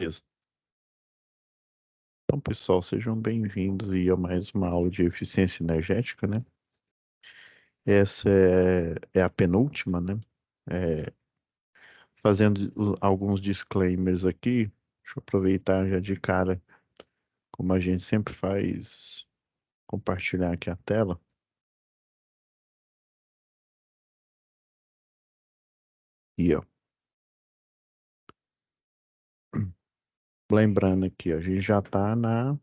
Beleza. Então, pessoal, sejam bem-vindos aí a mais uma aula de eficiência energética, né? Essa é a penúltima, né? É, fazendo alguns disclaimers aqui, deixa eu aproveitar já de cara, como a gente sempre faz, compartilhar aqui a tela. E, ó, lembrando aqui, ó, a gente já está na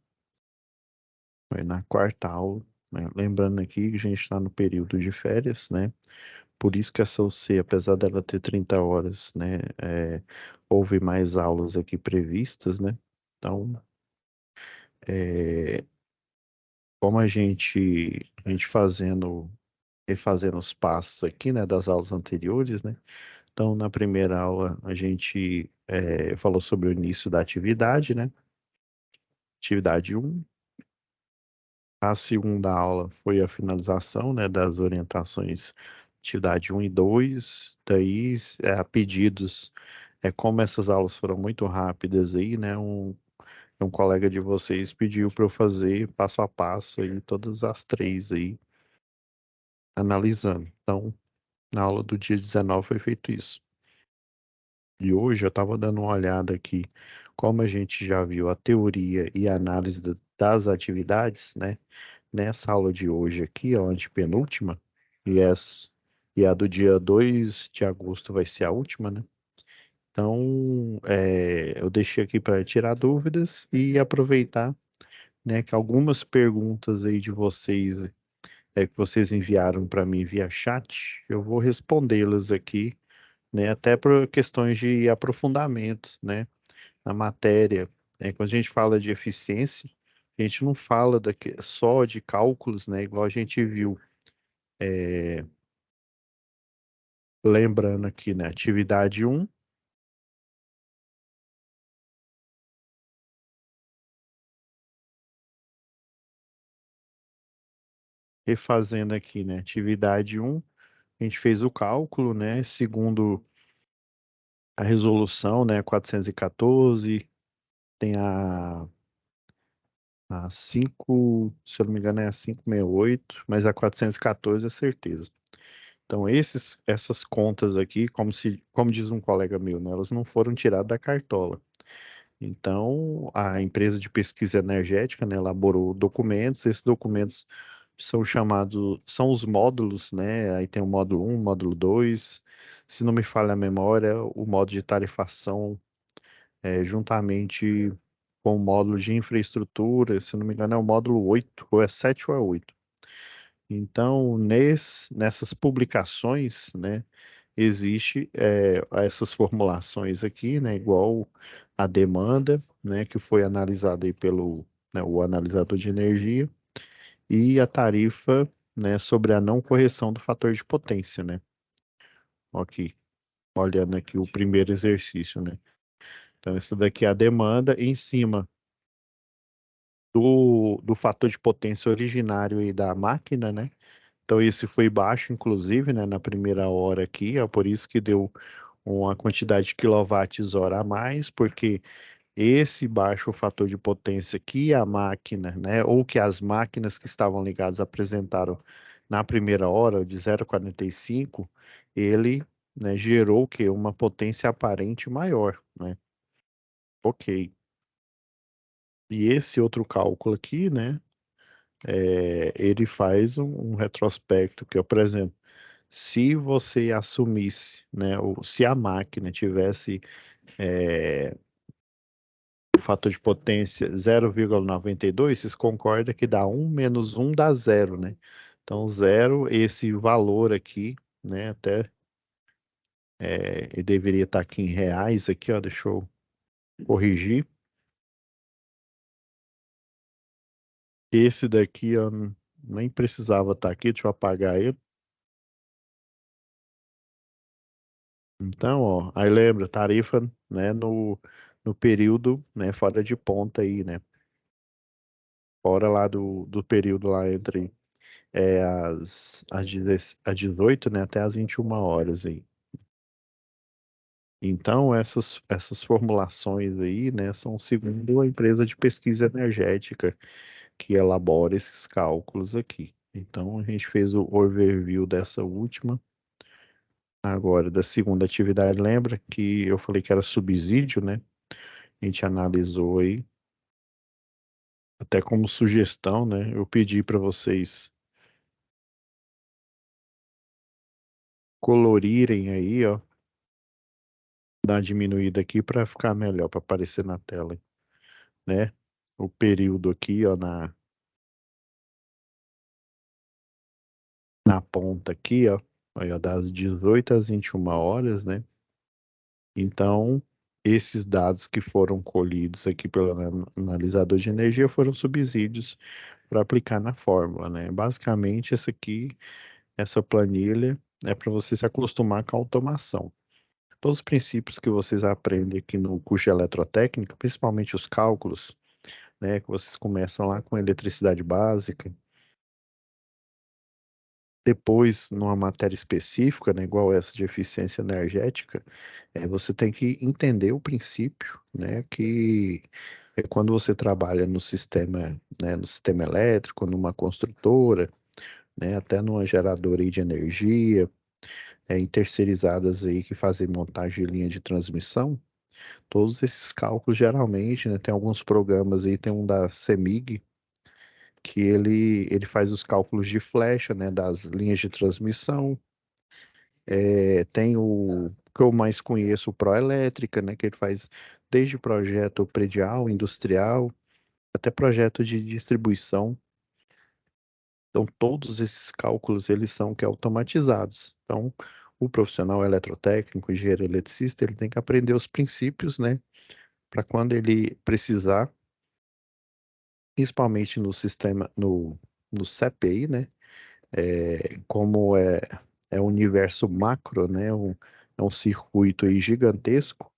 quarta aula, né? Lembrando aqui que a gente está no período de férias, né? Por isso que essa UC, apesar dela ter 30 horas, né, houve mais aulas aqui previstas, né? Então, é, como a gente refazendo os passos aqui, né, das aulas anteriores, né? Então, na primeira aula, a gente falou sobre o início da atividade, né? Atividade um. A segunda aula foi a finalização, né, das orientações atividade um e 2. Daí, a pedidos, como essas aulas foram muito rápidas aí, né, um colega de vocês pediu para eu fazer passo a passo aí, todas as três aí, analisando. Então, na aula do dia 19 foi feito isso. E hoje eu estava dando uma olhada aqui, como a gente já viu a teoria e a análise das atividades, né? Nessa aula de hoje aqui, ó, a antepenúltima, e a do dia 2 de agosto vai ser a última, né? Então, eu deixei aqui para tirar dúvidas e aproveitar, né, que algumas perguntas aí de vocês, que vocês enviaram para mim via chat, eu vou respondê-las aqui, né, até por questões de aprofundamento, né, na matéria. Quando a gente fala de eficiência, a gente não fala só de cálculos, né, igual a gente viu. Lembrando aqui, né, atividade um, refazendo aqui, né, atividade um, a gente fez o cálculo, né, segundo a resolução, né, 414, tem a 5, se eu não me engano é a 568, mas a 414 é certeza. Então, essas contas aqui, como diz um colega meu, né, elas não foram tiradas da cartola. Então, a empresa de pesquisa energética, né, elaborou documentos, esses documentos são os módulos, né? Aí tem o módulo um, módulo 2. Se não me falha a memória, o módulo de tarifação, juntamente com o módulo de infraestrutura, se não me engano, é o módulo 8 ou é 7 ou é 8. Então, nessas publicações, né, existe essas formulações aqui, né, igual a demanda, né, que foi analisada aí pelo, né, o analisador de energia, e a tarifa, né, sobre a não correção do fator de potência, né? Aqui, olhando aqui o primeiro exercício, né? Então, isso daqui é a demanda em cima do fator de potência originário aí da máquina, né? Então, esse foi baixo, inclusive, né, na primeira hora aqui, ó, por isso que deu uma quantidade de quilowatts-hora a mais, porque esse baixo fator de potência que a máquina, né, ou que as máquinas que estavam ligadas apresentaram na primeira hora, de 0,45, ele, né, gerou o quê? Uma potência aparente maior, né? Ok. E esse outro cálculo aqui, né, ele faz um retrospecto que, ó, por exemplo, se você assumisse, né, ou se a máquina tivesse o fator de potência 0,92, vocês concordam que dá um menos um dá zero, né? Então, zero, esse valor aqui, né, até ele deveria estar aqui em reais, aqui, ó, deixa eu corrigir. Esse daqui, ó, nem precisava estar aqui, deixa eu apagar ele. Então, ó, aí lembra, tarifa, né, no período, né, fora de ponta aí, né? Fora lá do período lá entre as 18, né, até as 21 horas aí. Então, essas formulações aí, né, são segundo a empresa de pesquisa energética que elabora esses cálculos aqui. Então, a gente fez o overview dessa última. Agora, da segunda atividade, lembra que eu falei que era subsídio, né? A gente analisou aí, até como sugestão, né? Eu pedi para vocês colorirem aí, ó, dar uma diminuída aqui para ficar melhor, para aparecer na tela, né? O período aqui, ó, na ponta aqui, ó, aí, ó, das 18 às 21 horas, né? Então, esses dados que foram colhidos aqui pelo analisador de energia foram subsídios para aplicar na fórmula, né? Basicamente, essa planilha é para você se acostumar com a automação. Todos os princípios que vocês aprendem aqui no curso de eletrotécnica, principalmente os cálculos, né, que vocês começam lá com eletricidade básica, depois numa matéria específica, né, igual essa de eficiência energética, você tem que entender o princípio, né, que é quando você trabalha no sistema, né, no sistema elétrico, numa construtora, né, até numa geradora aí de energia, em terceirizadas aí que fazem montagem de linha de transmissão, todos esses cálculos geralmente, né, tem alguns programas aí, tem um da CEMIG, que ele faz os cálculos de flecha, né, das linhas de transmissão. Tem o que eu mais conheço, o Proelétrica, né, que ele faz desde projeto predial, industrial, até projeto de distribuição. Então, todos esses cálculos, eles são que automatizados. Então, o profissional eletrotécnico, engenheiro eletricista, ele tem que aprender os princípios, né, para quando ele precisar, principalmente no sistema, no CPI, né, como é um universo macro, né, é um circuito aí gigantesco,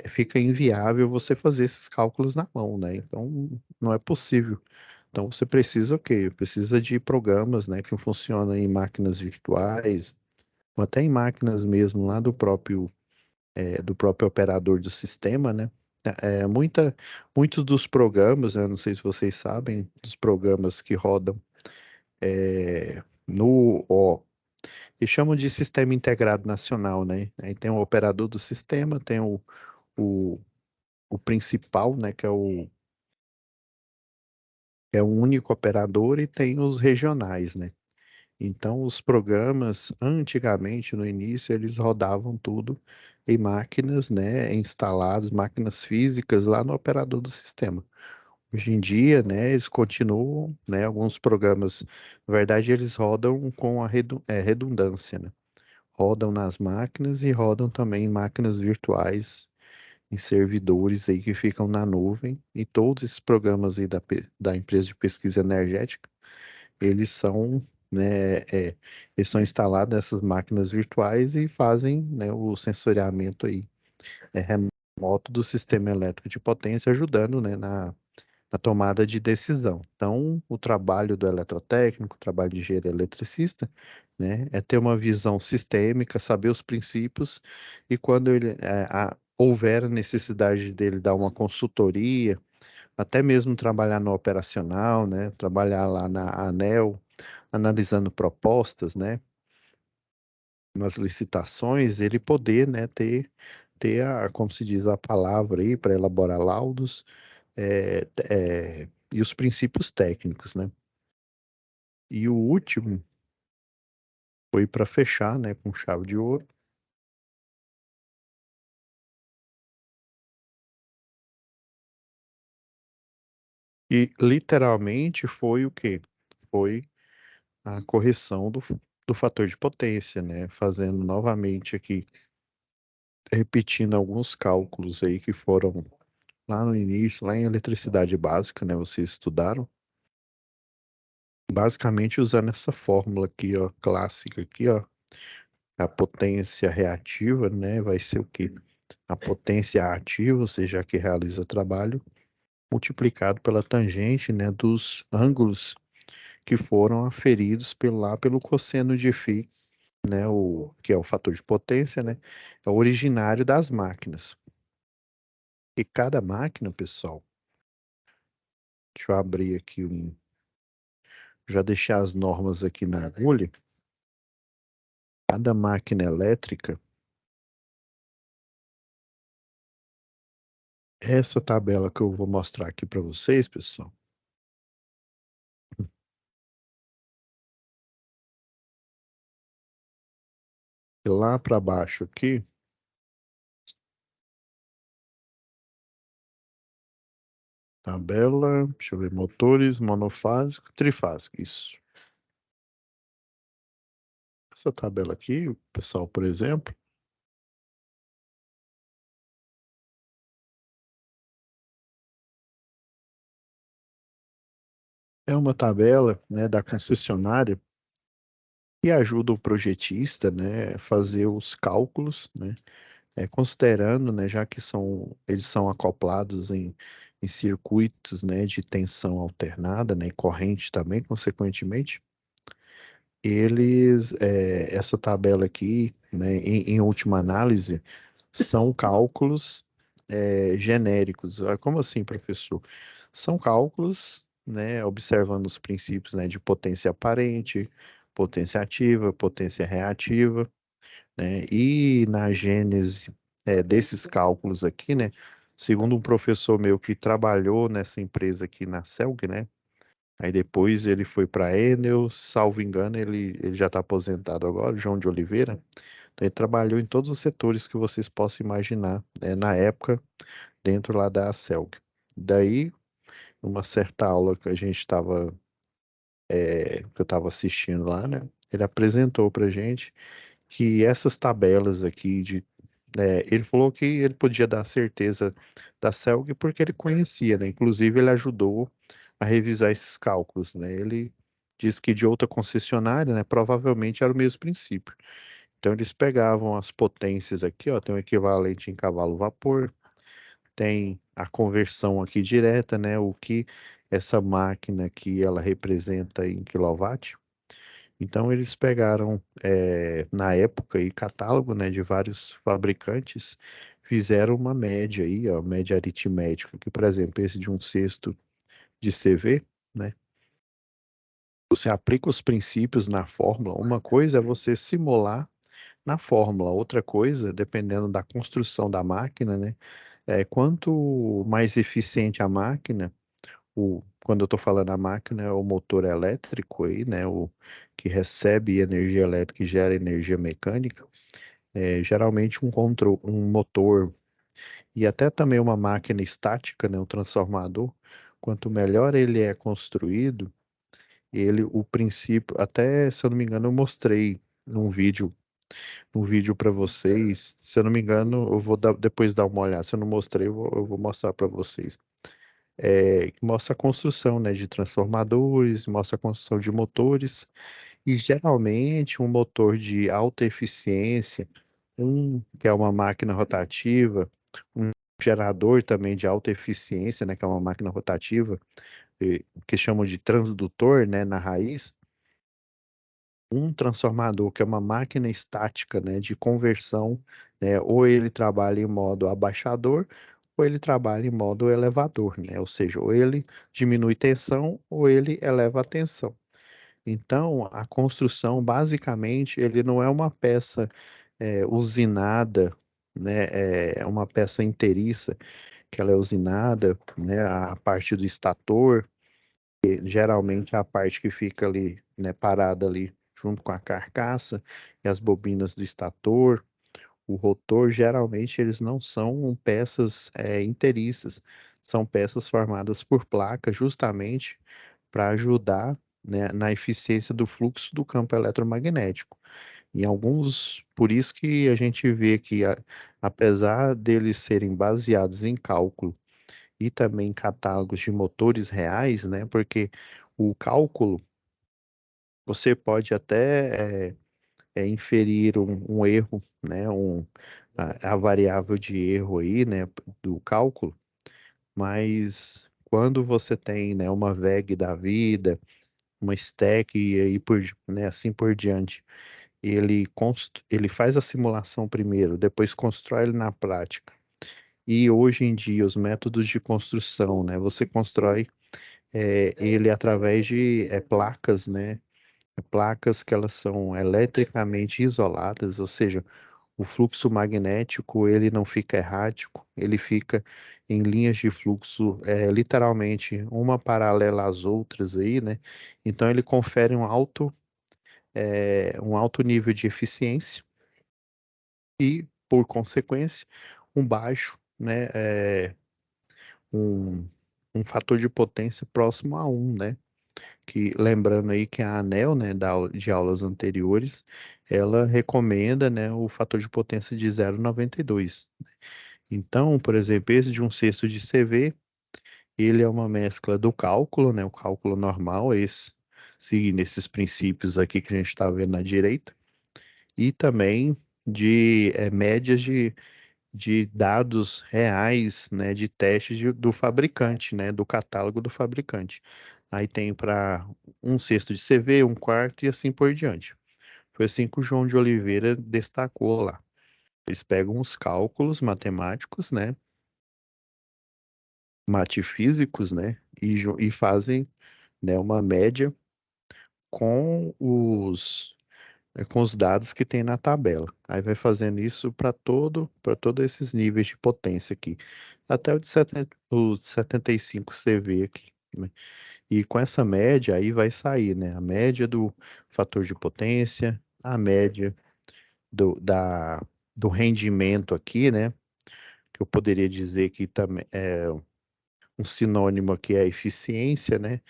fica inviável você fazer esses cálculos na mão, né? Então, não é possível. Então, você precisa o quê? Precisa de programas, né, que funcionam em máquinas virtuais, ou até em máquinas mesmo lá do próprio operador do sistema, né? Muitos dos programas, né, não sei se vocês sabem, dos programas que rodam eles chamam de Sistema Integrado Nacional, né? Aí tem o operador do sistema, tem o, o principal, né, é o único operador e tem os regionais, né? Então, os programas, antigamente, no início, eles rodavam tudo em máquinas, né, instaladas, máquinas físicas lá no operador do sistema. Hoje em dia, né, eles continuam, né, alguns programas, na verdade, eles rodam com a redundância, né? Rodam nas máquinas e rodam também em máquinas virtuais, em servidores aí que ficam na nuvem. E todos esses programas aí da empresa de pesquisa energética, eles são, né, eles são instalados nessas máquinas virtuais e fazem, né, o sensoriamento aí, remoto do sistema elétrico de potência, ajudando, né, na tomada de decisão. Então, o trabalho do eletrotécnico, o trabalho de engenheiro eletricista, né, é ter uma visão sistêmica, saber os princípios e quando houver a necessidade dele dar uma consultoria, até mesmo trabalhar no operacional, né, trabalhar lá na ANEEL, analisando propostas, né, nas licitações, ele poder, né, ter como se diz, a palavra aí para elaborar laudos e os princípios técnicos, né? E o último foi para fechar, né, com chave de ouro. E literalmente foi o quê? Foi a correção do fator de potência, né? Fazendo novamente aqui, repetindo alguns cálculos aí que foram lá no início, lá em eletricidade básica, né? Vocês estudaram. Basicamente usando essa fórmula aqui, ó, clássica aqui, ó, a potência reativa, né, vai ser o quê? A potência ativa, ou seja, a que realiza trabalho, multiplicado pela tangente, né, dos ângulos que foram aferidos pelo cosseno de φ né, que é o fator de potência, né, é originário das máquinas. E cada máquina, pessoal, deixa eu abrir aqui já deixar as normas aqui na agulha. Cada máquina elétrica, essa tabela que eu vou mostrar aqui para vocês, pessoal, e lá para baixo aqui, tabela, deixa eu ver, motores monofásico, trifásico, isso. Essa tabela aqui, pessoal, por exemplo, é uma tabela, né, da concessionária que ajuda o projetista, né, a fazer os cálculos, né, considerando, né, já que eles são acoplados em circuitos, né, de tensão alternada, né, e corrente também, consequentemente, essa tabela aqui, né, em última análise, são cálculos genéricos. Ah, como assim, professor? São cálculos, né, observando os princípios, né, de potência aparente, potência ativa, potência reativa, né, e na gênese desses cálculos aqui, né, segundo um professor meu que trabalhou nessa empresa aqui na Celg, né, aí depois ele foi para a Enel, salvo engano, ele já está aposentado agora, João de Oliveira. Então, ele trabalhou em todos os setores que vocês possam imaginar, né, na época, dentro lá da Celg. Daí, uma certa aula que a gente estava, que eu estava assistindo lá, né, ele apresentou para gente que essas tabelas aqui ele falou que ele podia dar certeza da Celg porque ele conhecia, né? Inclusive, ele ajudou a revisar esses cálculos, né? Ele disse que de outra concessionária, né, provavelmente era o mesmo princípio. Então, eles pegavam as potências aqui, ó, tem o equivalente em cavalo-vapor, tem a conversão aqui direta, né? O que essa máquina aqui ela representa em quilowatt. Então eles pegaram na época aí catálogo, né, de vários fabricantes, fizeram uma média aí, ó, média aritmética, que por exemplo esse de um cesto de CV, né, você aplica os princípios na fórmula. Uma coisa é você simular na fórmula, outra coisa, dependendo da construção da máquina, né, quanto mais eficiente a máquina, quando eu estou falando a máquina, é o motor elétrico aí, né? O que recebe energia elétrica e gera energia mecânica. Geralmente um motor e até também uma máquina estática, né? Um transformador. Quanto melhor ele é construído, o princípio, até se eu não me engano, eu mostrei um vídeo para vocês. Se eu não me engano, eu vou depois dar uma olhada. Se eu não mostrei, eu vou mostrar para vocês que mostra a construção, né, de transformadores, mostra a construção de motores, e geralmente um motor de alta eficiência, que é uma máquina rotativa, um gerador também de alta eficiência, né, que é uma máquina rotativa, que chamam de transdutor, né, na raiz, um transformador, que é uma máquina estática, né, de conversão, né, ou ele trabalha em modo abaixador, ou ele trabalha em modo elevador, né, ou seja, ou ele diminui tensão, ou ele eleva a tensão. Então, a construção, basicamente, ele não é uma peça usinada, né, é uma peça inteiriça, que ela é usinada, né, a parte do estator, geralmente é a parte que fica ali, né, parada ali junto com a carcaça e as bobinas do estator, o rotor, geralmente eles não são peças inteiriças, são peças formadas por placas justamente para ajudar, né, na eficiência do fluxo do campo eletromagnético. Em alguns, por isso que a gente vê que, apesar deles serem baseados em cálculo e também catálogos de motores reais, né? Porque o cálculo, você pode até inferir um erro, né? A variável de erro aí, né? Do cálculo, mas quando você tem, né? Uma VEG da vida, uma stack e aí né? Assim por diante, ele faz a simulação primeiro, depois constrói ele na prática. E hoje em dia, os métodos de construção, né? Você constrói ele através de placas, né? Placas que elas são eletricamente isoladas, ou seja, o fluxo magnético ele não fica errático, ele fica em linhas de fluxo literalmente uma paralela às outras aí, né? Então ele confere um alto nível de eficiência e, por consequência, um baixo, né? Um, um fator de potência próximo a um, né? Que lembrando aí que a ANEL, né, de aulas anteriores, ela recomenda, né, o fator de potência de 0,92. Então, por exemplo, esse de um cesto de CV, ele é uma mescla do cálculo, né, o cálculo normal, esse, seguindo esses princípios aqui que a gente está vendo na direita, e também de médias de dados reais, né, de testes do fabricante, né, do catálogo do fabricante. Aí tem para um cesto de CV, um quarto e assim por diante. Foi assim que o João de Oliveira destacou lá. Eles pegam os cálculos matemáticos, né, matifísicos, né, e fazem, né, uma média com com os dados que tem na tabela. Aí vai fazendo isso para todos esses níveis de potência aqui, até o de 75 CV aqui, né? E com essa média aí vai sair, né? A média do fator de potência, a média do, da, do rendimento aqui, né? Que eu poderia dizer que também é um sinônimo aqui é a eficiência, né?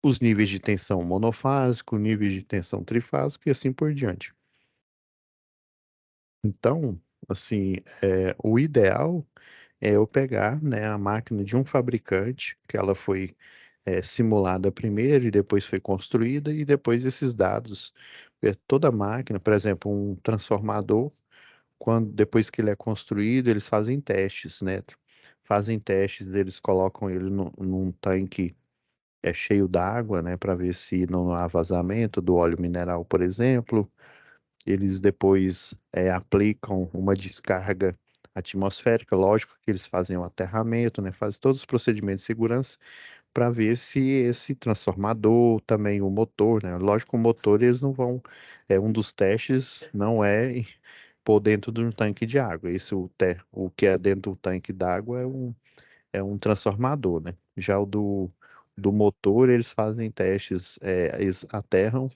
Os níveis de tensão monofásico, níveis de tensão trifásico e assim por diante. Então, assim, o ideal é eu pegar, né, a máquina de um fabricante, que ela foi simulada primeiro e depois foi construída, e depois esses dados, toda a máquina, por exemplo, um transformador, depois que ele é construído, eles fazem testes, né? Fazem testes, eles colocam ele num tanque cheio d'água, né, para ver se não há vazamento do óleo mineral, por exemplo. Eles depois aplicam uma descarga atmosférica, lógico que eles fazem o aterramento, né, fazem todos os procedimentos de segurança para ver se esse transformador, também o motor, né, lógico que o motor eles não vão, um dos testes não é pôr dentro de um tanque de água, o que é dentro do tanque d'água é um transformador, né, já do motor eles fazem testes, eles aterram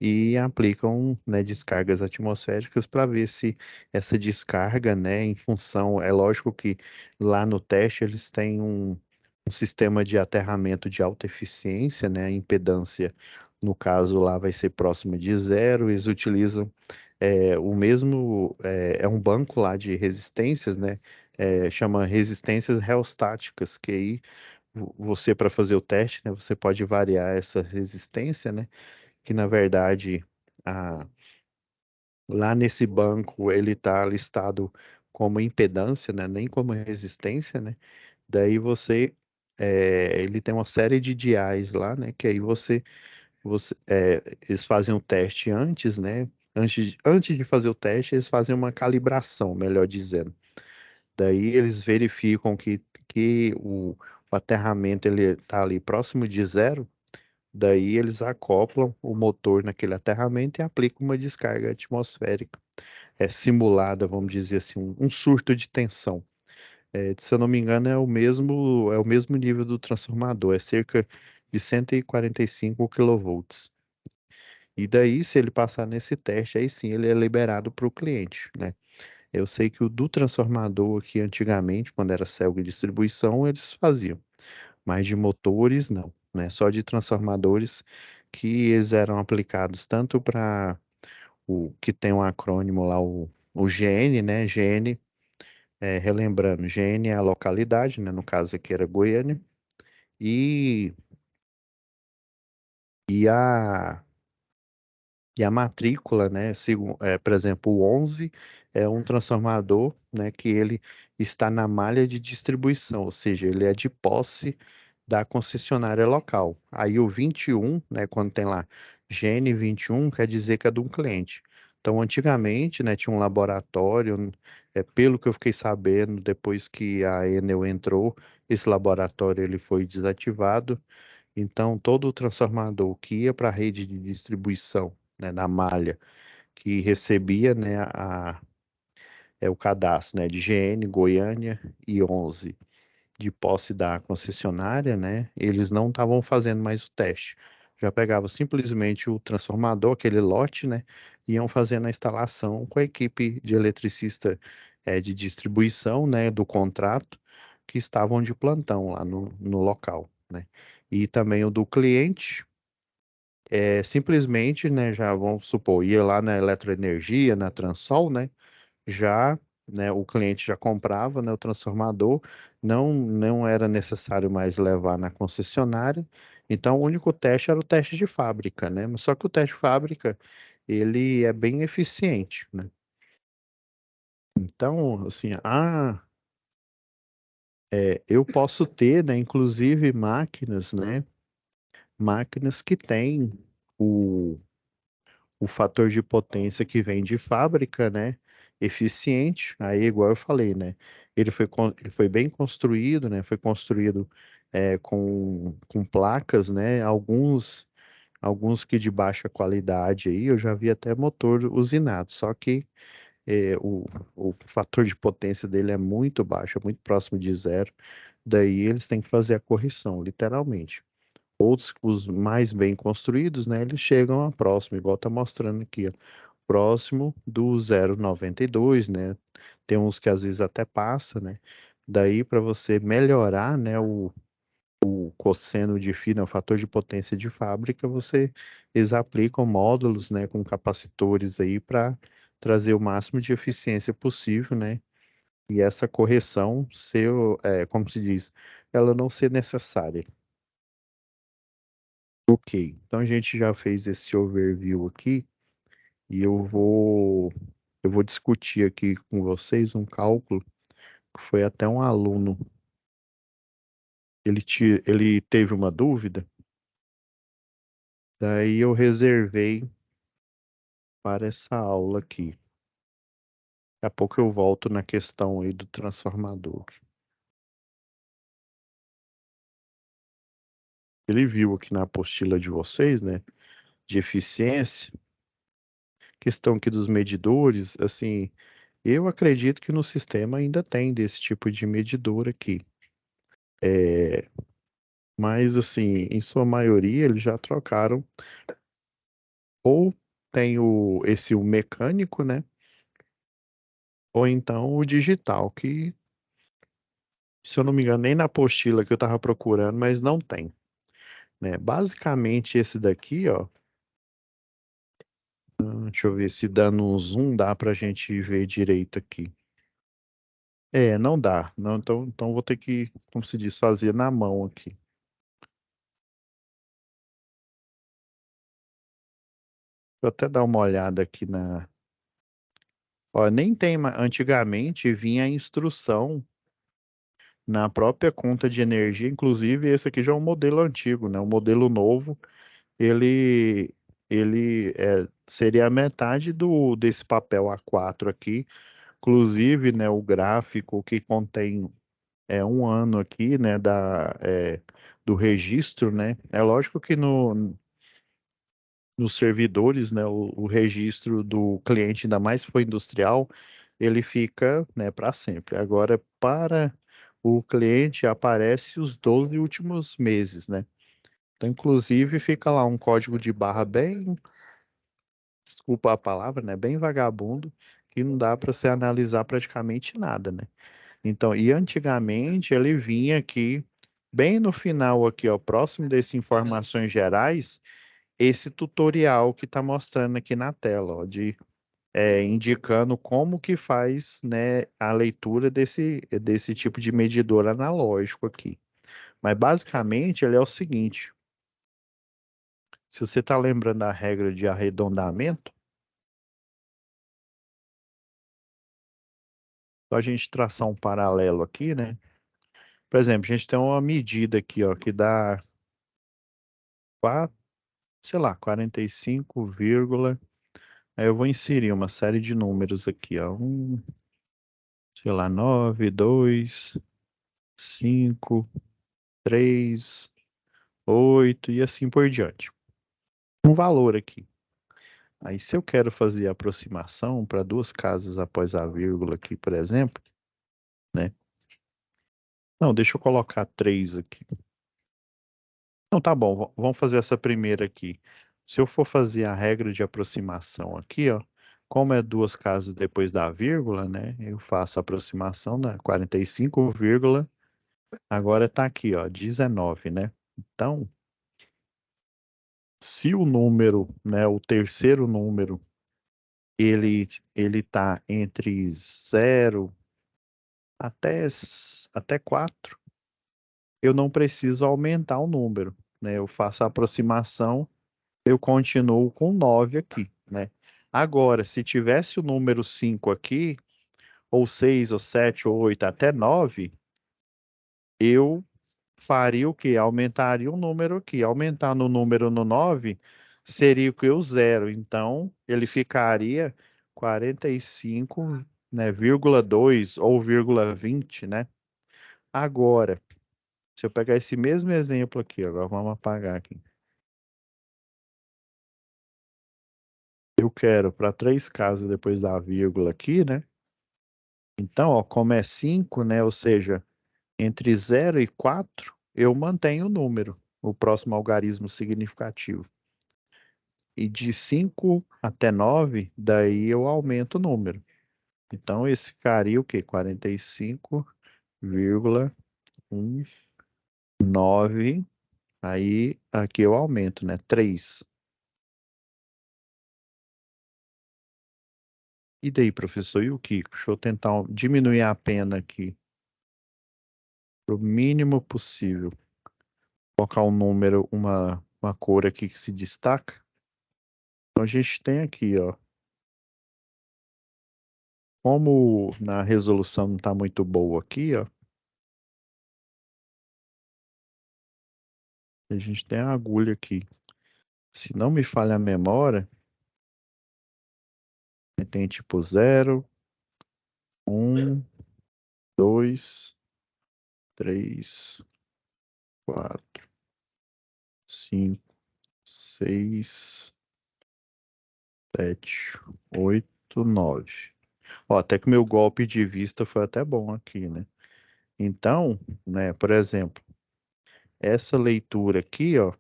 e aplicam, né, descargas atmosféricas para ver se essa descarga, né, em função, é lógico que lá no teste eles têm um sistema de aterramento de alta eficiência, né, a impedância, no caso lá vai ser próxima de zero, eles utilizam o mesmo, é um banco lá de resistências, né, chama resistências reostáticas, que aí você para fazer o teste, né, você pode variar essa resistência, né, que na verdade a- lá nesse banco ele está listado como impedância, né? Nem como resistência, né? Daí ele tem uma série de diais lá, né? Que aí eles fazem o teste antes, né? Antes de fazer o teste, eles fazem uma calibração, melhor dizendo. Daí eles verificam que o aterramento ele está ali próximo de zero. Daí eles acoplam o motor naquele aterramento e aplicam uma descarga atmosférica, simulada, vamos dizer assim, um surto de tensão. Se eu não me engano, é o mesmo nível do transformador, é cerca de 145 kV. E daí, se ele passar nesse teste, aí sim ele é liberado para o cliente, né? Eu sei que o do transformador aqui antigamente, quando era Celg distribuição, eles faziam, mas de motores não, né? Só de transformadores que eles eram aplicados tanto para o que tem um acrônimo lá, o GN, né? GN, relembrando, GN é a localidade, né? No caso aqui era Goiânia, e, e a E a matrícula, né, por exemplo, o 11 é um transformador, né, que ele está na malha de distribuição, ou seja, ele é de posse da concessionária local. Aí o 21, né, quando tem lá GN21, quer dizer que é de um cliente. Então, antigamente, né, tinha um laboratório, pelo que eu fiquei sabendo, depois que a Enel entrou, esse laboratório ele foi desativado. Então, todo o transformador que ia para a rede de distribuição, né, na malha, que recebia, né, o cadastro, né, de GN, Goiânia e 11 de posse da concessionária, né, eles não estavam fazendo mais o teste. Já pegavam simplesmente o transformador, aquele lote, né, iam fazendo a instalação com a equipe de eletricista de distribuição, né, do contrato, que estavam de plantão lá no local, né. E também o do cliente, simplesmente, né, já vamos supor, ia lá na Eletroenergia, na Transol, né, já, né, o cliente já comprava, né, o transformador, não era necessário mais levar na concessionária, então o único teste era o teste de fábrica, né, só que o teste de fábrica, ele é bem eficiente, né, então, assim, eu posso ter, né, inclusive máquinas que têm o o fator de potência que vem de fábrica, né? Eficiente, aí igual eu falei, né? Ele foi bem construído, né? Foi construído com placas, né? Alguns que de baixa qualidade aí, eu já vi até motor usinado, só que é, o, o fator de potência dele é muito baixo, é muito próximo de zero, daí eles têm que fazer a correção, literalmente. Outros, os mais bem construídos, né, eles chegam a próximo, igual tá mostrando aqui, ó, próximo do 0,92, né? Tem uns que às vezes até passa, né? Daí para você melhorar, né, o cosseno de fio, né, o fator de potência de fábrica, eles aplicam módulos, né, com capacitores aí para trazer o máximo de eficiência possível, né? E essa correção ser, como se diz, ela não ser necessária. Ok, então a gente já fez esse overview aqui e eu vou discutir aqui com vocês um cálculo que foi até um aluno, ele teve uma dúvida, daí eu reservei para essa aula aqui. Daqui a pouco eu volto na questão aí do transformador. Ele viu aqui na apostila de vocês, né, de eficiência, questão aqui dos medidores, assim, eu acredito que no sistema ainda tem desse tipo de medidor aqui. É, mas, assim, em sua maioria, eles já trocaram. Ou tem o mecânico, né? Ou então o digital, que, se eu não me engano, nem na apostila que eu estava procurando, mas não tem, né? Basicamente, esse daqui, ó. Deixa eu ver se dando um zoom dá pra gente ver direito aqui. Não dá. Não, então vou ter que, como se diz, fazer na mão aqui. Vou até dar uma olhada aqui na. Ó, nem tem, antigamente vinha a instrução na própria conta de energia, inclusive esse aqui já é um modelo antigo, né? O modelo novo, ele seria a metade desse papel A4 aqui, inclusive, né, o gráfico que contém um ano aqui, né, do registro, né? É lógico que nos servidores, né, o registro do cliente, ainda mais se for industrial, ele fica, né, para sempre. Agora, para o cliente, aparece os 12 últimos meses, né? Então, inclusive, fica lá um código de barra bem, desculpa a palavra, né, bem vagabundo, que não dá para você analisar praticamente nada, né? Então, e antigamente ele vinha aqui, bem no final aqui, ó, próximo dessas informações gerais, esse tutorial que está mostrando aqui na tela, ó, indicando como que faz, né, a leitura desse tipo de medidor analógico aqui. Mas basicamente ele é o seguinte: se você está lembrando da regra de arredondamento, só a gente traçar um paralelo aqui, né? Por exemplo, a gente tem uma medida aqui, ó, que dá, sei lá, 45,5 Aí eu vou inserir uma série de números aqui, ó. Sei lá, 9, 2, 5, 3, 8 e assim por diante. Um valor aqui. Aí, se eu quero fazer a aproximação para duas casas após a vírgula aqui, por exemplo, né? Não, deixa eu colocar 3 aqui. Não, tá bom, vamos fazer essa primeira aqui. Se eu for fazer a regra de aproximação aqui, ó, como é duas casas depois da vírgula, né? Eu faço a aproximação da 45, vírgula, agora tá aqui, ó, 19, né? Então, se o número, né, o terceiro número, ele tá entre 0 até 4, eu não preciso aumentar o número, né? Eu faço a aproximação, eu continuo com 9 aqui, né? Agora, se tivesse o número 5 aqui, ou 6, ou 7, ou 8, até 9, eu faria o quê? Aumentaria o número aqui. Aumentar no número no 9 seria o que? O zero. Então, ele ficaria 45, né, vírgula 2 ou vírgula 20, né? Agora, se eu pegar esse mesmo exemplo aqui, agora vamos apagar aqui. Eu quero para três casas depois da vírgula aqui, né? Então, ó, como é 5, né? Ou seja, entre 0 e 4, eu mantenho o número, o próximo algarismo significativo. E de 5 até 9, daí eu aumento o número. Então, esse ficaria o quê? 45,19. Aí, aqui eu aumento, né? 3. E daí, professor, e o Kiko? Deixa eu tentar diminuir a pena aqui para o mínimo possível. Colocar um número, uma cor aqui que se destaca. Então, a gente tem aqui, ó. Como na resolução não está muito boa aqui, ó. A gente tem a agulha aqui. Se não me falha a memória, tem tipo 0, 1, 2, 3, 4, 5, 6, 7, 8, 9. Ó, até que meu golpe de vista foi até bom aqui, né? Então, né, por exemplo, essa leitura aqui, ó,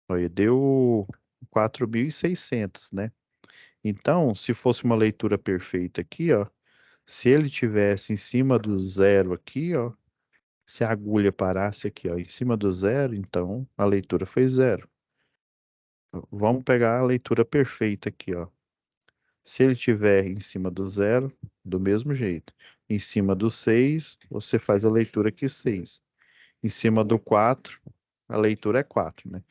olha, deu 4.600, né? Então, se fosse uma leitura perfeita aqui, ó, se ele tivesse em cima do zero aqui, ó, se a agulha parasse aqui, ó, em cima do zero, então a leitura foi zero. Vamos pegar a leitura perfeita aqui, ó. Se ele tiver em cima do zero, do mesmo jeito. Em cima do 6, você faz a leitura aqui 6. Em cima do 4, a leitura é 4, né?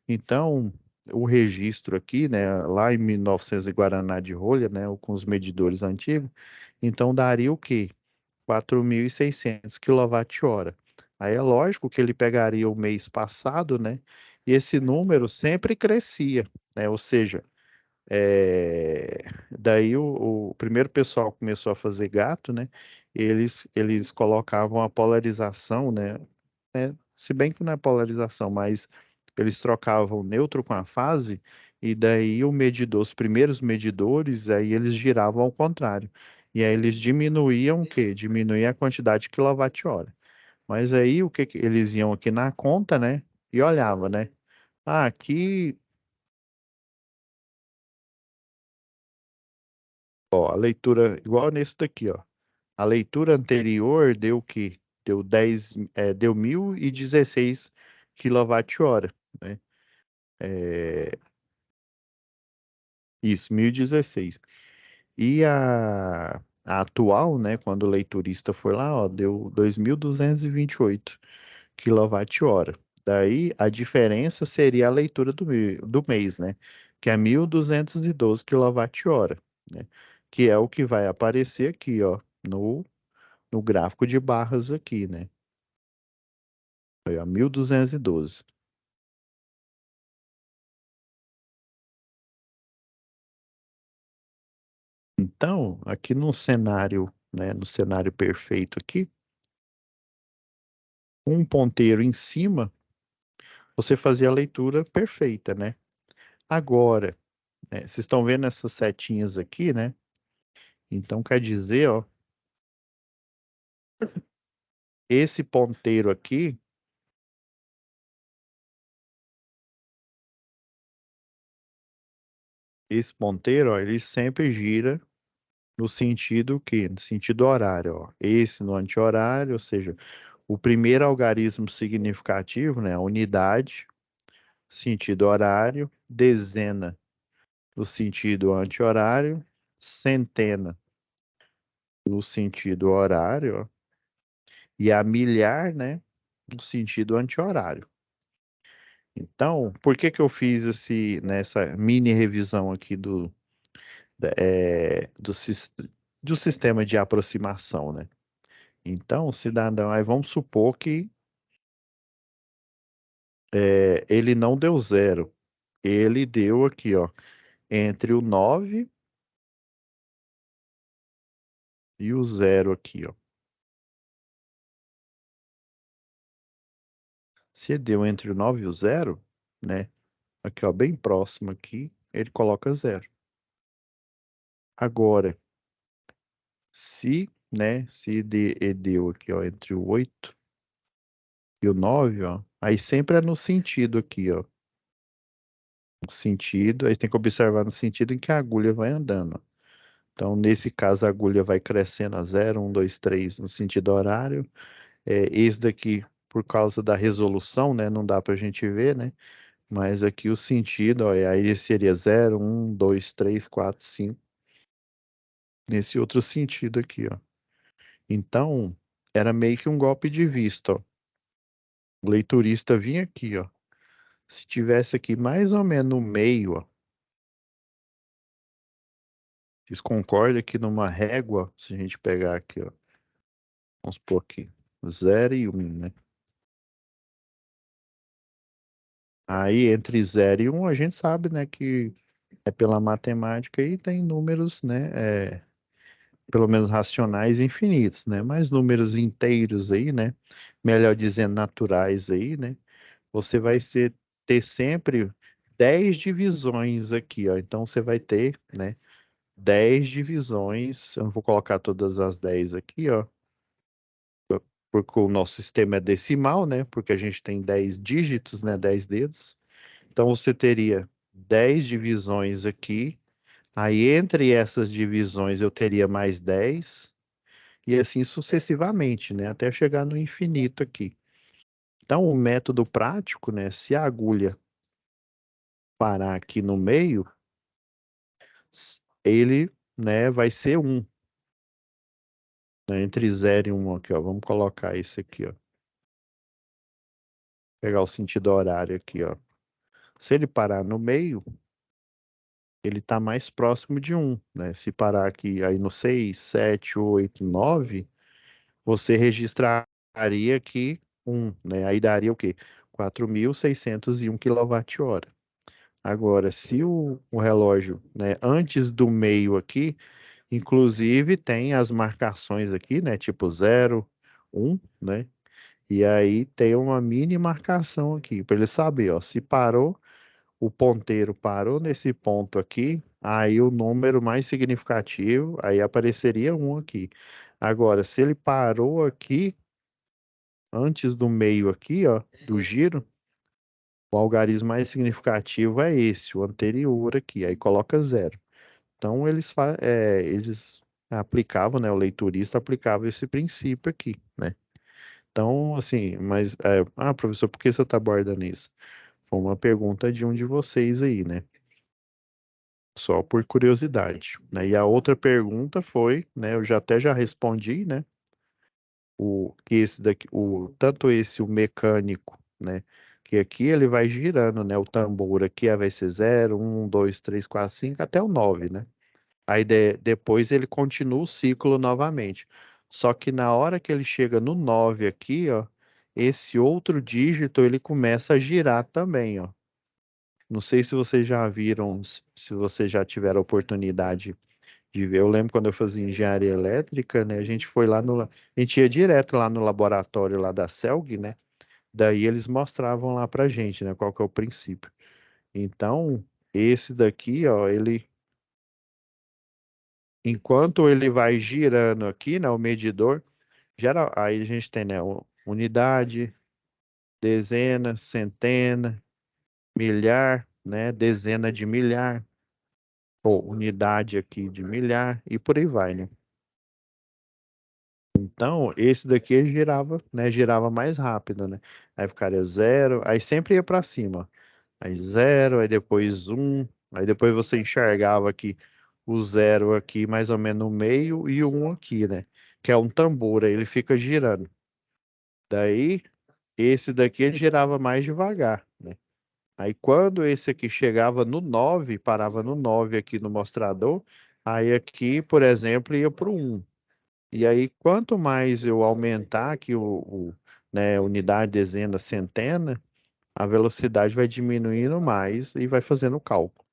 Então, o registro aqui, né, lá em 1900 e Guaraná de rolha, né, com os medidores antigos, então daria o quê? 4.600 kWh. Aí é lógico que ele pegaria o mês passado, né? E esse número sempre crescia, né? Ou seja, daí o primeiro pessoal começou a fazer gato, né? Eles colocavam a polarização, né? Se bem que não é polarização, mas eles trocavam o neutro com a fase, e daí o medidor, os primeiros medidores, aí eles giravam ao contrário. E aí eles diminuíam o quê? Diminuíam a quantidade de quilowatt-hora. Mas aí o que eles iam aqui na conta, né? E olhava, né? Ah, aqui, ó, a leitura, igual nesse daqui, ó. A leitura anterior deu o quê? Deu 10, deu 1.016 kWh, né? É, isso, 1.016. A atual, né, quando o leiturista foi lá, ó, deu 2.228 kWh. Daí a diferença seria a leitura do mês, né, que é 1.212 kWh, né, que é o que vai aparecer aqui, ó, no gráfico de barras aqui, né, foi a 1.212. Então, aqui no cenário, né, no cenário perfeito aqui, um ponteiro em cima, você fazia a leitura perfeita, né? Agora, né, vocês estão vendo essas setinhas aqui, né? Então quer dizer, ó, esse ponteiro aqui, esse ponteiro, ó, ele sempre gira no sentido que? No sentido horário, ó. Esse no anti-horário, ou seja, o primeiro algarismo significativo, né, a unidade, sentido horário, dezena no sentido anti-horário, centena no sentido horário, ó, e a milhar, né, no sentido anti-horário. Então, por que que eu fiz nessa mini revisão aqui do sistema de aproximação, né? Então, cidadão, aí vamos supor que ele não deu zero. Ele deu aqui, ó, entre o 9 e o zero aqui, ó. Se deu entre o 9 e o zero, né? Aqui, ó, bem próximo aqui, ele coloca zero. Agora, se deu aqui, ó, entre o 8 e o 9, ó, aí sempre é no sentido aqui, ó. No sentido, aí tem que observar no sentido em que a agulha vai andando. Então, nesse caso, a agulha vai crescendo a 0, 1, 2, 3 no sentido horário. Esse daqui, por causa da resolução, né, não dá para a gente ver, né? Mas aqui o sentido, ó, aí seria 0, 1, 2, 3, 4, 5, nesse outro sentido aqui, ó. Então, era meio que um golpe de vista, ó. O leiturista vinha aqui, ó. Se tivesse aqui mais ou menos no meio, ó, vocês concordam que numa régua, se a gente pegar aqui, ó, vamos supor aqui, 0 e 1, né? Aí, entre 0 e 1, a gente sabe, né, que é pela matemática e tem números, né, pelo menos racionais infinitos, né? Mas números inteiros aí, né? Melhor dizendo, naturais aí, né? Você vai ter sempre 10 divisões aqui, ó. Então você vai ter, né, 10 divisões. Eu não vou colocar todas as 10 aqui, ó, porque o nosso sistema é decimal, né? Porque a gente tem 10 dígitos, né? 10 dedos. Então você teria 10 divisões aqui. Aí entre essas divisões eu teria mais 10 e assim sucessivamente, né? Até chegar no infinito aqui. Então, o método prático, né? Se a agulha parar aqui no meio, ele, né, vai ser um, né? Entre 0 e 1 aqui, ó. Vamos colocar esse aqui, ó. Pegar o sentido horário aqui, ó. Se ele parar no meio, ele está mais próximo de um, né? Se parar aqui aí no 6, 7, 8, 9, você registraria aqui um, né? Aí daria o quê? 4.601 kWh. Agora, se o relógio, né, antes do meio aqui, inclusive tem as marcações aqui, né, tipo 0, 1, né? E aí tem uma mini marcação aqui, para ele saber, ó, se parou, o ponteiro parou nesse ponto aqui, aí o número mais significativo, aí apareceria um aqui. Agora, se ele parou aqui, antes do meio aqui, ó, do giro, o algarismo mais significativo é esse, o anterior aqui, aí coloca zero. Então, eles aplicavam, né, o leiturista aplicava esse princípio aqui, né? Então, assim, professor, por que você está abordando isso? Foi uma pergunta de um de vocês aí, né? Só por curiosidade, né? E a outra pergunta foi, né? Eu já respondi, né? Que esse daqui, tanto esse, o mecânico, né? Que aqui ele vai girando, né? O tambor aqui vai ser 0, 1, 2, 3, 4, 5, até o 9, né? Aí depois ele continua o ciclo novamente. Só que na hora que ele chega no 9 aqui, ó, esse outro dígito ele começa a girar também, ó. Não sei se vocês já viram, se vocês já tiveram a oportunidade de ver. Eu lembro quando eu fazia engenharia elétrica, né? A gente foi lá no, a gente ia direto lá no laboratório lá da Celg, né? Daí eles mostravam lá pra gente, né? Qual que é o princípio. Então, esse daqui, ó, ele, enquanto ele vai girando aqui, né? O medidor, geral, aí a gente tem, né? Unidade, dezena, centena, milhar, né? Dezena de milhar, ou unidade aqui de milhar, e por aí vai, né? Então, esse daqui ele girava, né? Girava mais rápido, né? Aí ficaria zero, aí sempre ia para cima. Aí zero, aí depois um, aí depois você enxergava aqui o zero aqui mais ou menos no meio e o um aqui, né? Que é um tambor, aí ele fica girando. Daí, esse daqui ele girava mais devagar, né? Aí quando esse aqui chegava no 9, parava no 9 aqui no mostrador, aí aqui, por exemplo, ia para o 1. E aí, quanto mais eu aumentar aqui né, unidade, dezena, centena, a velocidade vai diminuindo mais e vai fazendo o cálculo.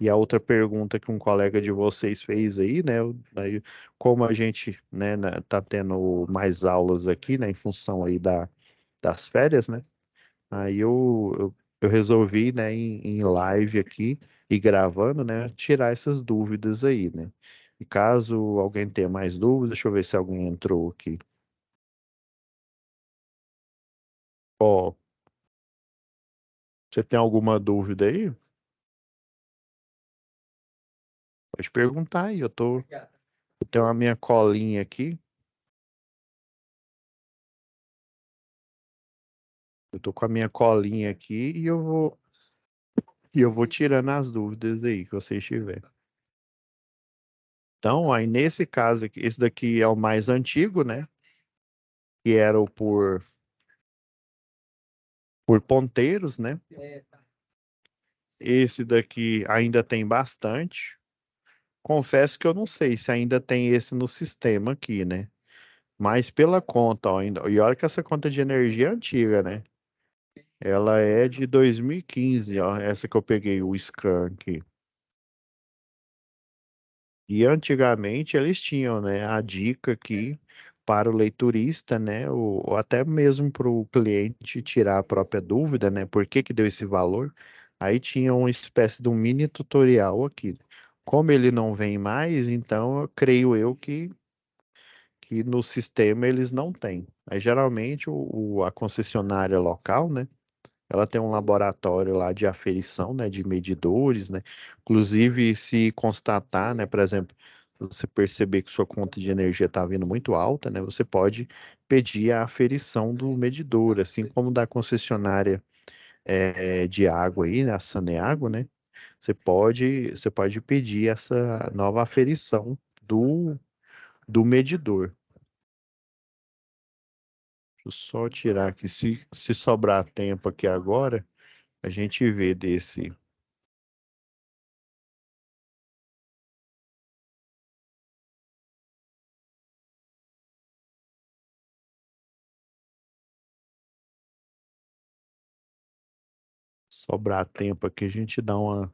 E a outra pergunta que um colega de vocês fez aí, né, aí, como a gente, né, tá tendo mais aulas aqui, né, em função aí das férias, né, aí eu resolvi, né, em live aqui e gravando, né, tirar essas dúvidas aí, né. E caso alguém tenha mais dúvidas, deixa eu ver se alguém entrou aqui. Ó, você tem alguma dúvida aí? Pode perguntar aí. Eu tenho a minha colinha aqui. Eu tô com a minha colinha aqui e eu vou tirando as dúvidas aí que vocês tiverem. Então, aí nesse caso aqui, esse daqui é o mais antigo, né? Que era o por ponteiros, né? Esse daqui ainda tem bastante. Confesso que eu não sei se ainda tem esse no sistema aqui, né? Mas pela conta, ó, ainda, e olha que essa conta de energia é antiga, né? Ela é de 2015, ó, essa que eu peguei, o scan aqui. E antigamente eles tinham, né, a dica aqui para o leiturista, né, ou até mesmo para o cliente tirar a própria dúvida, né, por que que deu esse valor. Aí tinha uma espécie de um mini tutorial aqui. Como ele não vem mais, então eu creio eu que no sistema eles não têm. Aí geralmente a concessionária local, né, ela tem um laboratório lá de aferição, né, de medidores, né? Inclusive, se constatar, né, por exemplo, se você perceber que sua conta de energia está vindo muito alta, né, você pode pedir a aferição do medidor, assim como da concessionária de água aí, né, a Saneago, né? Você pode pedir essa nova aferição do medidor. Deixa eu só tirar aqui, se sobrar tempo aqui agora, a gente vê desse. Sobrar tempo aqui, a gente dá uma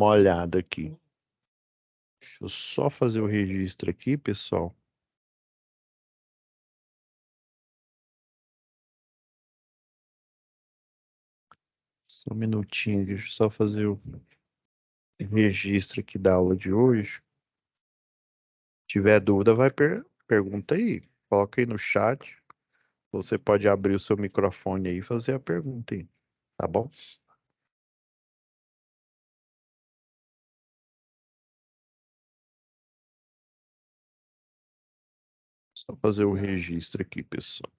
olhada aqui. Deixa eu só fazer o registro aqui, pessoal. Só um minutinho, deixa eu só fazer o registro aqui da aula de hoje. Se tiver dúvida, pergunta aí. Coloca aí no chat. Você pode abrir o seu microfone aí e fazer a pergunta aí, tá bom? Só fazer o registro aqui, pessoal.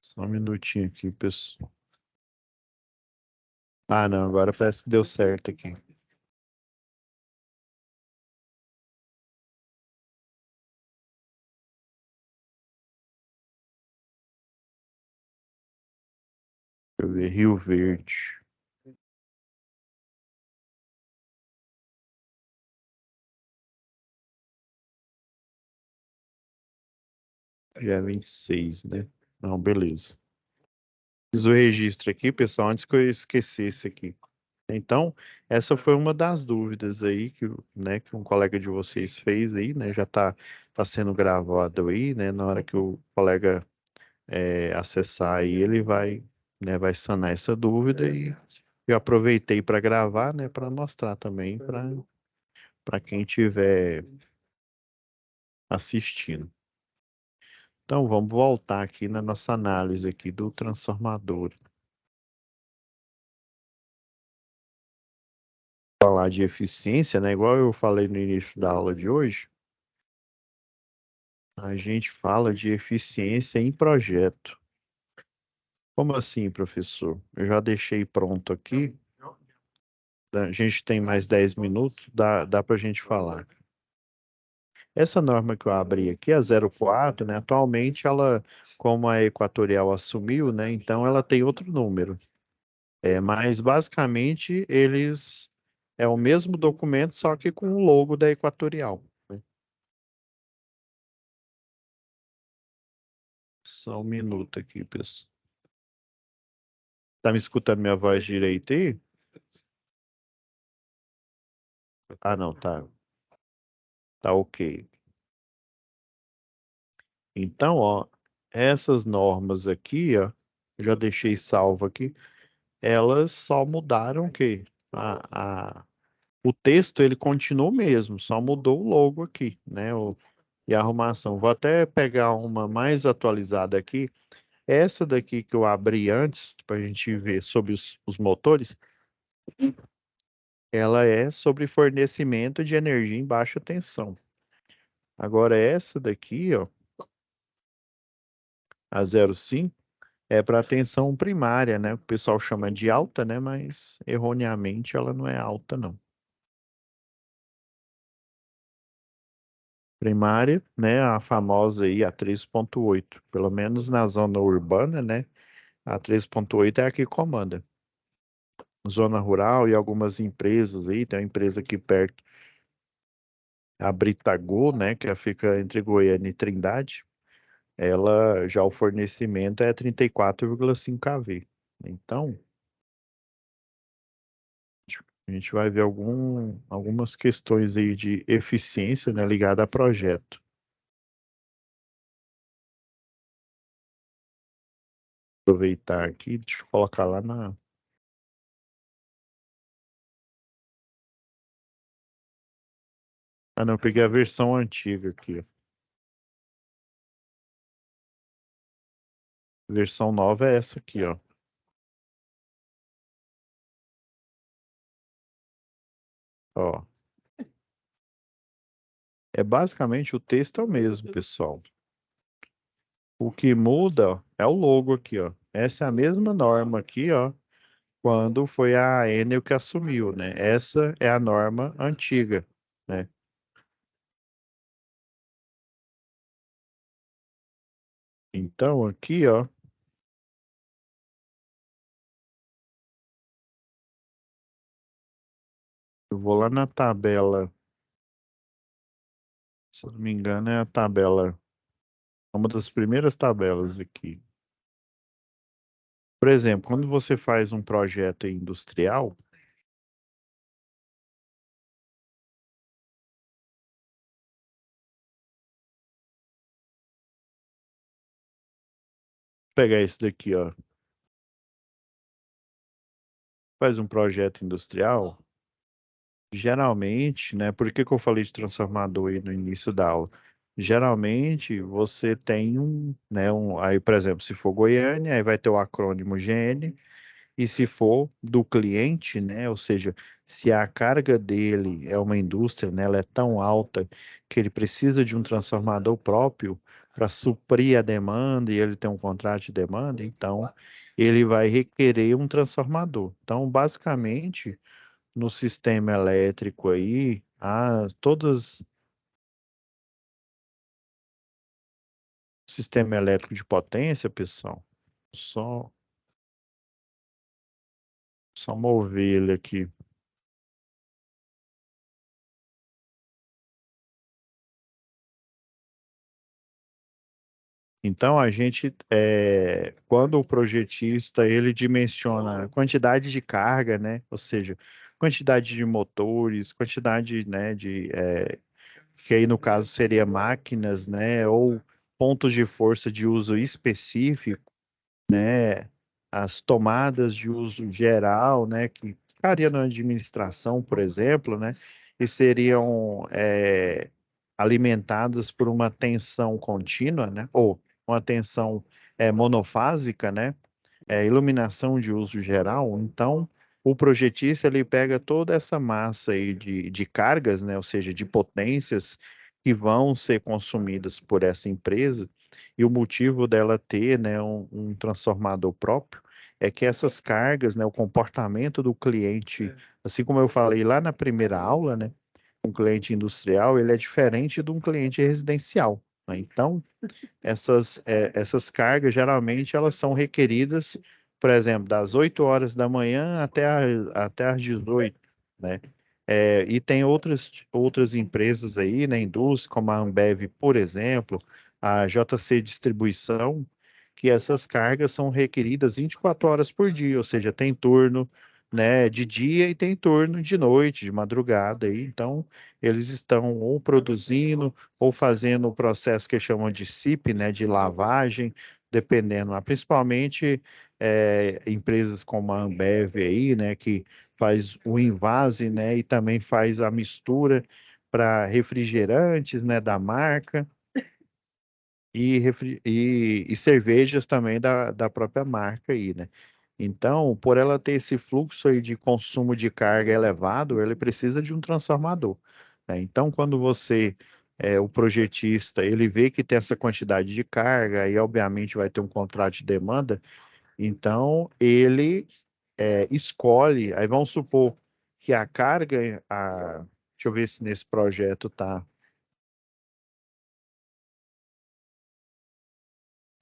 Só um minutinho aqui, pessoal. Ah, não, agora parece que deu certo aqui. Deixa eu ver, Rio Verde. Já é 26, né? Não, beleza. Fiz o registro aqui, pessoal, antes que eu esquecesse aqui. Então, essa foi uma das dúvidas aí que um colega de vocês fez aí, né? Já tá sendo gravado aí, né? Na hora que o colega acessar aí, ele vai sanar essa dúvida e eu aproveitei para gravar, né? Para mostrar também para quem estiver assistindo. Então, vamos voltar aqui na nossa análise aqui do transformador. Falar de eficiência, né? Igual eu falei no início da aula de hoje, a gente fala de eficiência em projeto. Como assim, professor? Eu já deixei pronto aqui. A gente tem mais 10 minutos, dá para a gente falar. Essa norma que eu abri aqui, a 04, né? Atualmente ela, como a Equatorial assumiu, né? Então ela tem outro número. Mas basicamente eles é o mesmo documento, só que com o logo da Equatorial, né? Só um minuto aqui, pessoal. Tá me escutando minha voz direito aí? Ah, não, tá ok. Então, ó, essas normas aqui, ó, já deixei salvo aqui, elas só mudaram o quê? O texto, ele continua o mesmo, só mudou o logo aqui, né? E a arrumação. Vou até pegar uma mais atualizada aqui. Essa daqui que eu abri antes, para a gente ver sobre os motores, ela é sobre fornecimento de energia em baixa tensão. Agora, essa daqui, ó, a 05, é para atenção primária, né? O pessoal chama de alta, né? Mas erroneamente ela não é alta, não. Primária, né? A famosa aí, a 3.8. Pelo menos na zona urbana, né? A 3.8 é a que comanda. Zona rural e algumas empresas aí, tem uma empresa aqui perto, a Britago, né? Que fica entre Goiânia e Trindade. Ela já o fornecimento é 34,5 kV. Então, a gente vai ver algumas questões aí de eficiência, né, ligada a projeto. Aproveitar aqui, deixa eu colocar lá na. Ah, não, eu peguei a versão antiga aqui. A versão nova é essa aqui, ó. Ó. É basicamente o texto é o mesmo, pessoal. O que muda ó, é o logo aqui, ó. Essa é a mesma norma aqui, ó, quando foi a Enel que assumiu, né? Essa é a norma antiga, né? Então, aqui, ó, eu vou lá na tabela, se eu não me engano, é a tabela, uma das primeiras tabelas aqui. Por exemplo, quando você faz um projeto industrial, pegar esse daqui, ó, faz um projeto industrial, geralmente, né? Por que que eu falei de transformador aí no início da aula? Geralmente você tem aí, por exemplo, se for Goiânia, aí vai ter o acrônimo GN, e se for do cliente, né? Ou seja, se a carga dele é uma indústria, né? Ela é tão alta que ele precisa de um transformador próprio para suprir a demanda e ele tem um contrato de demanda, então ele vai requerer um transformador. Então, basicamente no sistema elétrico aí, todas sistema elétrico de potência, pessoal, só só mover ele aqui. Então, quando o projetista ele dimensiona a quantidade de carga, né? Ou seja, quantidade de motores, quantidade, né, que aí no caso seria máquinas, né? Ou pontos de força de uso específico, né? As tomadas de uso geral, né? Que ficaria na administração, por exemplo, né? E seriam alimentadas por uma tensão contínua, né? Ou uma tensão monofásica, né? Iluminação de uso geral. Então, o projetista ele pega toda essa massa aí de cargas, né? Ou seja, de potências que vão ser consumidas por essa empresa, e o motivo dela ter, né, um transformador próprio é que essas cargas, né, o comportamento do cliente, assim como eu falei lá na primeira aula, né, um cliente industrial, ele é diferente de um cliente residencial, né? Então, essas cargas, geralmente, elas são requeridas, por exemplo, das 8 horas da manhã até as 18, né? E tem outras empresas aí na indústria, como a Ambev, por exemplo, a JC Distribuição, que essas cargas são requeridas 24 horas por dia, ou seja, tem turno, né, de dia e tem turno de noite, de madrugada aí. Então, eles estão ou produzindo ou fazendo o processo que chamam de SIP, né, de lavagem, dependendo, mas principalmente empresas como a Ambev aí, né, que faz o invase, né, e também faz a mistura para refrigerantes, né, da marca e cervejas também da própria marca aí, né? Então, por ela ter esse fluxo aí de consumo de carga elevado, ele precisa de um transformador, né? Então, quando o projetista, ele vê que tem essa quantidade de carga e, obviamente, vai ter um contrato de demanda, então ele escolhe, aí vamos supor que deixa eu ver se nesse projeto tá,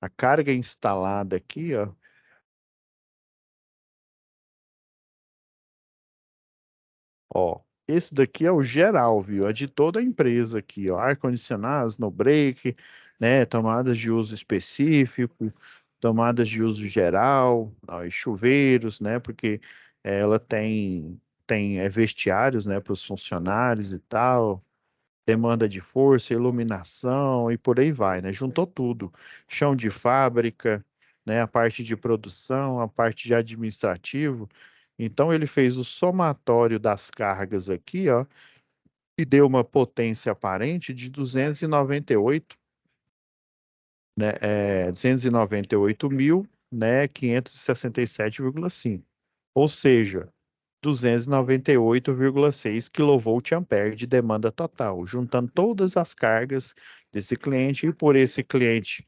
a carga instalada aqui, ó. Ó, esse daqui é o geral, viu? É de toda a empresa aqui, ó. Ar-condicionado, snowbreak, né? Tomadas de uso específico, tomadas de uso geral, ó, e chuveiros, né? Porque ela tem vestiários, né? Para os funcionários e tal, demanda de força, iluminação e por aí vai, né? Juntou tudo. Chão de fábrica, né? A parte de produção, a parte de administrativo. Então ele fez o somatório das cargas aqui, ó, e deu uma potência aparente de 298, né? 298.000, né? 567,5. Ou seja, 298,6 kVA de demanda total, juntando todas as cargas desse cliente, e por esse cliente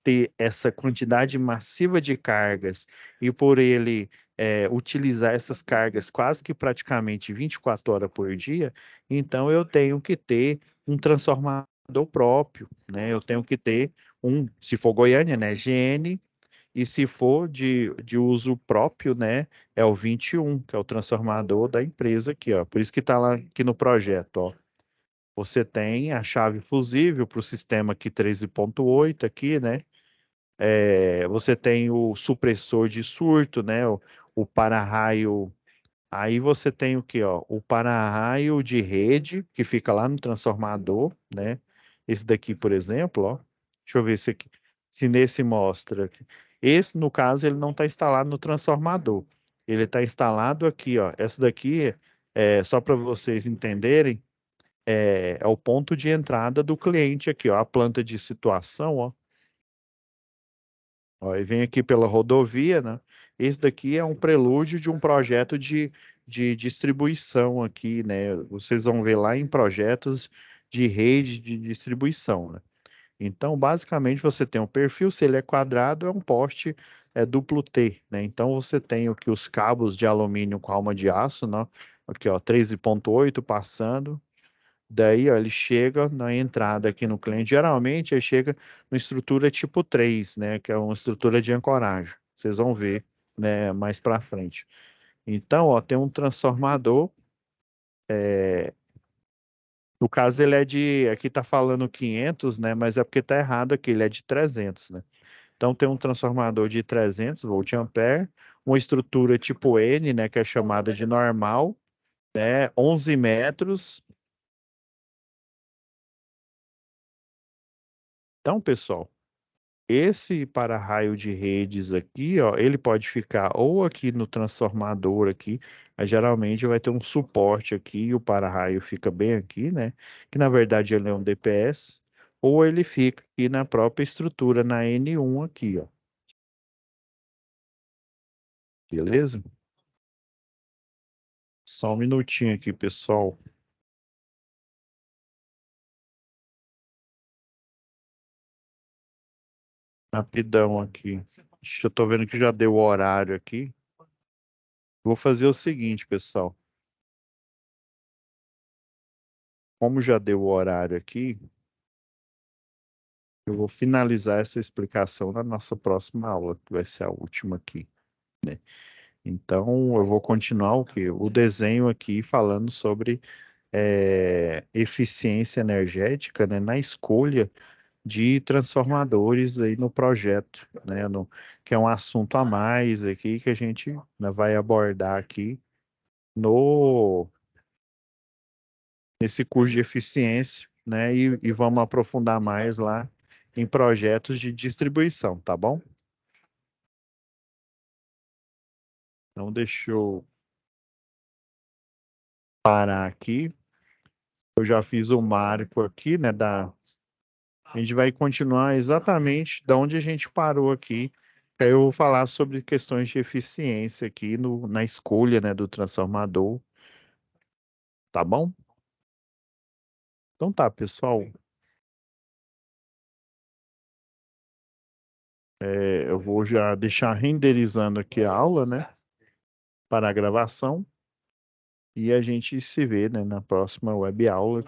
ter essa quantidade massiva de cargas e por ele utilizar essas cargas quase que praticamente 24 horas por dia, então eu tenho que ter um transformador próprio, né? Eu tenho que ter se for Goiânia, né, GN, e se for de uso próprio, né, é o 21, que é o transformador da empresa aqui, ó. Por isso que está lá aqui no projeto, ó. Você tem a chave fusível para o sistema aqui 13.8 aqui, né? Você tem o supressor de surto, né? O para-raio. Aí você tem o que, ó? O para-raio de rede, que fica lá no transformador, né? Esse daqui, por exemplo, ó. Deixa eu ver se nesse mostra. Esse, no caso, ele não está instalado no transformador. Ele está instalado aqui, ó. Essa daqui, só para vocês entenderem, é o ponto de entrada do cliente aqui, ó. A planta de situação, ó. Ó, e vem aqui pela rodovia, né? Esse daqui é um prelúdio de um projeto de distribuição aqui, né? Vocês vão ver lá em projetos de rede de distribuição, né? Então, basicamente, você tem um perfil, se ele é quadrado, é um poste duplo T, né? Então, você tem aqui os cabos de alumínio com alma de aço, né? Aqui, ó, 13.8 passando. Daí, ó, ele chega na entrada aqui no cliente. Geralmente, ele chega numa estrutura tipo 3, né? Que é uma estrutura de ancoragem. Vocês vão ver, né, mais para frente. Então, ó, tem um transformador No caso, ele é de, aqui tá falando 500, né? Mas é porque tá errado aqui, ele é de 300, né? Então tem um transformador de 300 volt-ampere, uma estrutura tipo N, né? Que é chamada de normal, né? 11 metros. Então, pessoal, esse para-raio de redes aqui, ó, ele pode ficar ou aqui no transformador aqui, mas geralmente vai ter um suporte aqui, e o para-raio fica bem aqui, né? Que na verdade ele é um DPS, ou ele fica aqui na própria estrutura, na N1 aqui, ó. Beleza? Só um minutinho aqui, pessoal. Rapidão aqui. Eu tô vendo que já deu o horário aqui. Vou fazer o seguinte, pessoal. Como já deu o horário aqui, eu vou finalizar essa explicação na nossa próxima aula, que vai ser a última aqui, né? Então, eu vou continuar o quê? O desenho aqui falando sobre eficiência energética, né, na escolha de transformadores aí no projeto, né, que é um assunto a mais aqui que a gente, né, vai abordar aqui no nesse curso de eficiência, né, e vamos aprofundar mais lá em projetos de distribuição, tá bom? Então, deixa eu parar aqui. Eu já fiz o marco aqui, né, a gente vai continuar exatamente da onde a gente parou aqui. Aí eu vou falar sobre questões de eficiência aqui na escolha, né, do transformador, tá bom? Então tá, pessoal. Eu vou já deixar renderizando aqui a aula, né, para a gravação. E a gente se vê, né, na próxima web aula.